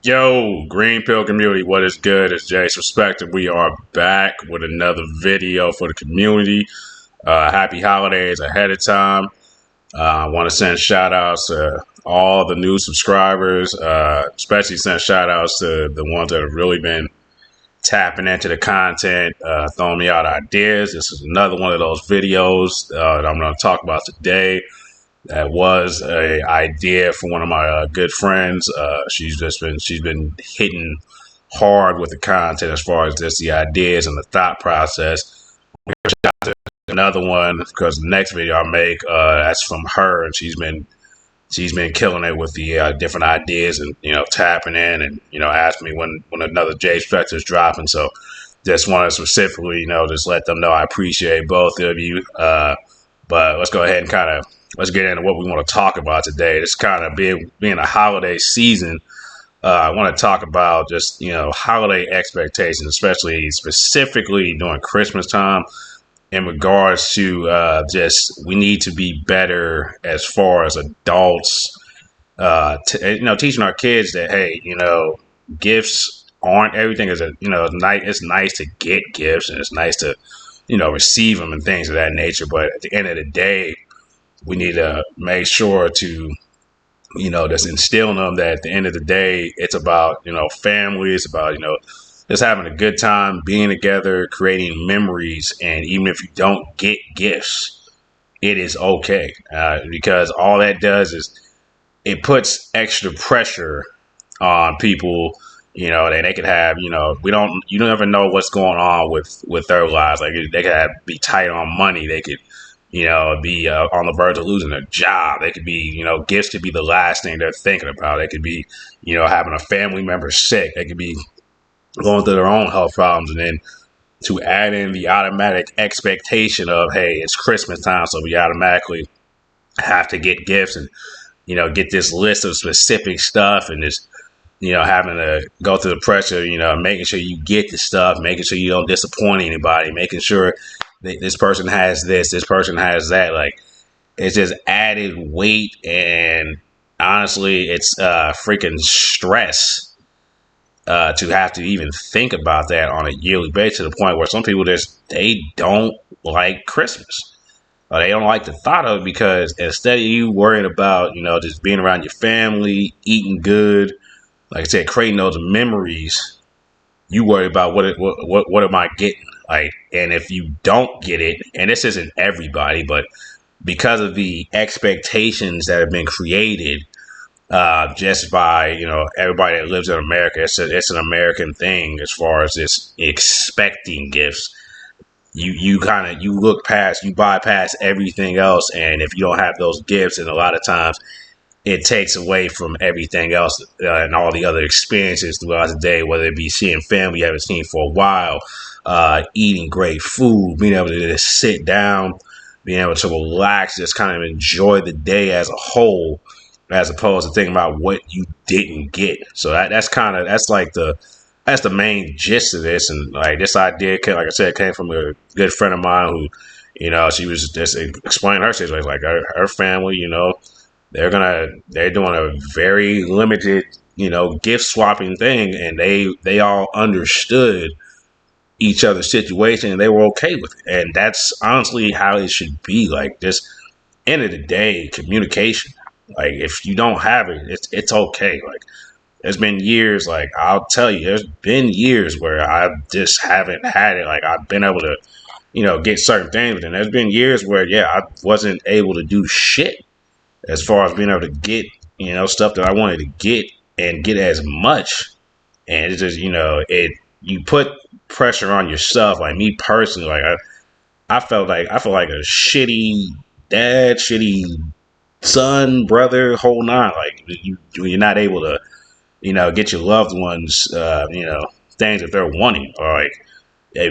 Yo, Green Pill community, what is good? It's Jace Respected. We are back with another video for the community. Happy holidays ahead of time. I want to send shout outs to all the new subscribers, especially send shout outs to the ones that have really been tapping into the content, throwing me out ideas. This is another one of those videos that I'm going to talk about today. That was a idea for one of my good friends. She's been hitting hard with the content as far as just the ideas and the thought process. Another one because the next video I make that's from her, and she's been killing it with the different ideas and tapping in and asking me when another J Spectre is dropping. So just want to specifically just let them know I appreciate both of you. But let's go ahead and let's get into what we want to talk about today. It's kind of being a holiday season. I want to talk about just holiday expectations, especially specifically during Christmas time, in regards to just we need to be better as far as adults. Teaching our kids that hey, gifts aren't everything. It's nice to get gifts and it's nice to receive them and things of that nature. But at the end of the day, we need to make sure to, just instill in them that at the end of the day, it's about, family. It's about, just having a good time, being together, creating memories. And even if you don't get gifts, it is okay. Because all that does is it puts extra pressure on people, that they could have, you never know what's going on with their lives. Like they could be tight on money. They could, be on the verge of losing their job. They could be, gifts could be the last thing they're thinking about. They could be, having a family member sick. They could be going through their own health problems. And then to add in the automatic expectation of, hey, it's Christmas time, so we automatically have to get gifts and, get this list of specific stuff and just, having to go through the pressure, making sure you get the stuff, making sure you don't disappoint anybody, making sure this person has this person has that. Like, it's just added weight, and honestly, it's freaking stress to have to even think about that on a yearly basis, to the point where some people they don't like Christmas. They don't like the thought of it because instead of you worrying about, just being around your family, eating good, like I said, creating those memories, you worry about what am I getting? Like, and if you don't get it, and this isn't everybody, but because of the expectations that have been created, just by everybody that lives in America, it's an American thing as far as this expecting gifts. You bypass everything else, and if you don't have those gifts, and a lot of times it takes away from everything else and all the other experiences throughout the day, whether it be seeing family you haven't seen for a while, eating great food, being able to just sit down, being able to relax, just kind of enjoy the day as a whole, as opposed to thinking about what you didn't get. So that's the main gist of this. And like this idea, like I said, came from a good friend of mine who, she was just explaining her situation, like her family, they're doing a very limited, gift swapping thing, and they all understood each other's situation and they were okay with it. And that's honestly how it should be. Like, just end of the day, communication. Like, if you don't have it, it's okay. Like, there's been years, like I'll tell you, there's been years where I just haven't had it. Like, I've been able to, get certain things, but then there's been years where I wasn't able to do shit as far as being able to get, stuff that I wanted to get and get as much. And it's just, you put pressure on yourself. Like, me personally, like I feel like a shitty dad, shitty son, brother, whole nine. Like, you're not able to, get your loved ones, things that they're wanting, or like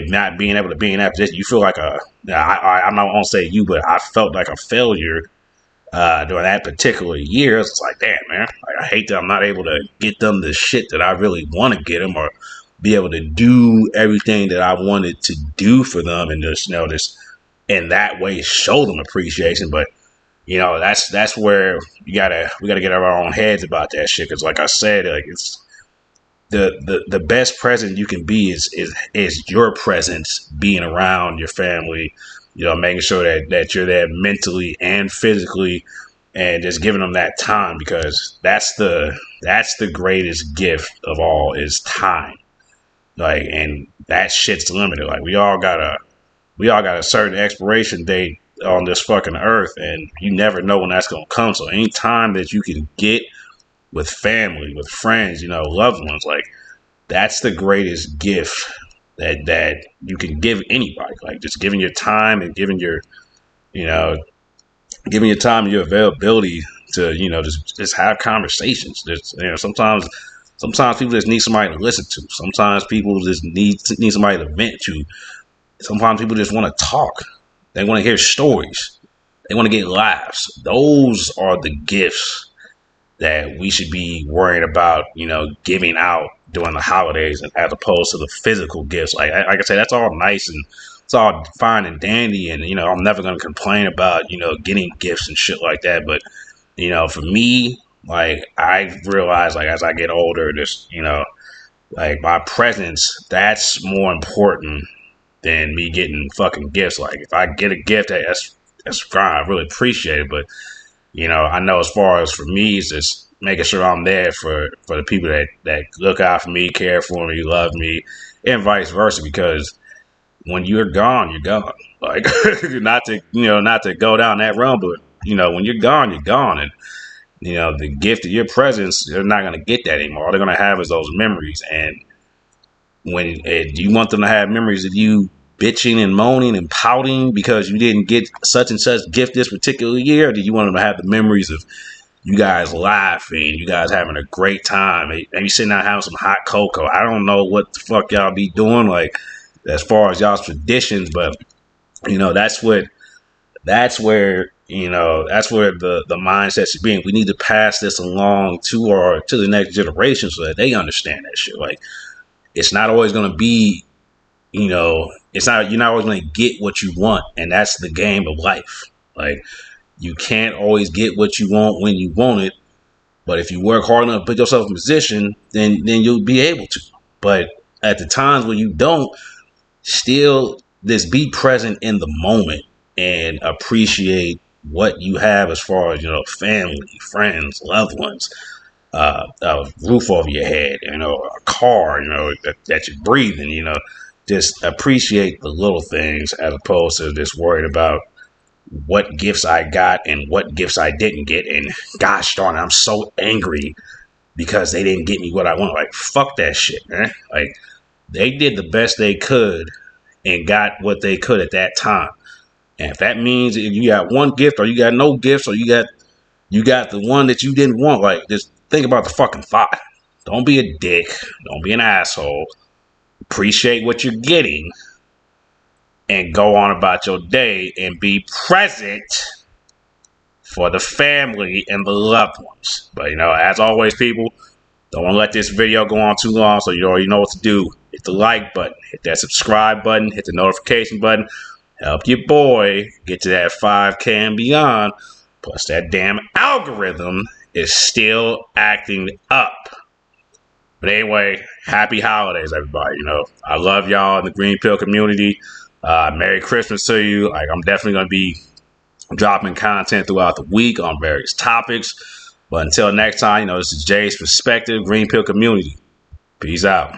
not being able to be in that position. You feel like I'm not gonna say you, but I felt like a failure during that particular year. It's like, damn, man, like, I hate that I'm not able to get them the shit that I really want to get them, or be able to do everything that I wanted to do for them, and just, just in that way show them appreciation. But that's where we gotta get our own heads about that shit. Cause like I said, like the best present you can be is your presence, being around your family, making sure that you're there mentally and physically, and just giving them that time, because that's the greatest gift of all, is time. Like, and that shit's limited. Like, we all got a certain expiration date on this fucking earth, and you never know when that's gonna come. So any time that you can get with family, with friends, loved ones, like, that's the greatest gift that you can give anybody. Like, just giving your time and you know, giving your time and your availability to, just have conversations. Just, sometimes people just need somebody to listen to. Sometimes people just need somebody to vent to. Sometimes people just want to talk. They want to hear stories. They want to get laughs. Those are the gifts that we should be worrying about, giving out during the holidays, and as opposed to the physical gifts. Like I said, that's all nice and it's all fine and dandy, and I'm never gonna complain about getting gifts and shit like that. But for me, like, I realize, like, as I get older, this like, my presence, that's more important than me getting fucking gifts. Like, if I get a gift, that's fine. I really appreciate it, but I know, as far as for me, it's just making sure I'm there for the people that look out for me, care for me, love me, and vice versa. Because when you're gone, you're gone. Like, not to go down that road, but when you're gone, you're gone. And the gift of your presence, they're not gonna get that anymore. All they're gonna have is those memories. And do you want them to have memories of you bitching and moaning and pouting because you didn't get such and such gift this particular year? Or do you want them to have the memories of you guys laughing, you guys having a great time, maybe sitting out having some hot cocoa? I don't know what the fuck y'all be doing, like, as far as y'all's traditions, but that's where the mindset should be. We need to pass this along to the next generation so that they understand that shit. Like, it's not always going to be, you're not always going to get what you want. And that's the game of life. Like, you can't always get what you want when you want it. But if you work hard enough to put yourself in position, then you'll be able to. But at the times when you don't, still just be present in the moment and appreciate what you have, as far as, family, friends, loved ones, a roof over your head, a car, that you're breathing, just appreciate the little things, as opposed to just worried about what gifts I got and what gifts I didn't get. And gosh darn it, I'm so angry because they didn't get me what I want. Like, fuck that shit, man. Like, they did the best they could and got what they could at that time. And if that means if you got one gift, or you got no gifts, or you got the one that you didn't want, like, just think about the fucking thought. Don't be a dick. Don't be an asshole. Appreciate what you're getting and go on about your day and be present for the family and the loved ones. But, as always, people, don't want to let this video go on too long, so you already know what to do. Hit the like button, hit that subscribe button, hit the notification button. Help your boy get to that 5K and beyond. Plus, that damn algorithm is still acting up. But anyway, happy holidays, everybody. I love y'all in the Green Pill community. Merry Christmas to you. Like, I'm definitely going to be dropping content throughout the week on various topics. But until next time, this is Jay's Perspective, Green Pill community. Peace out.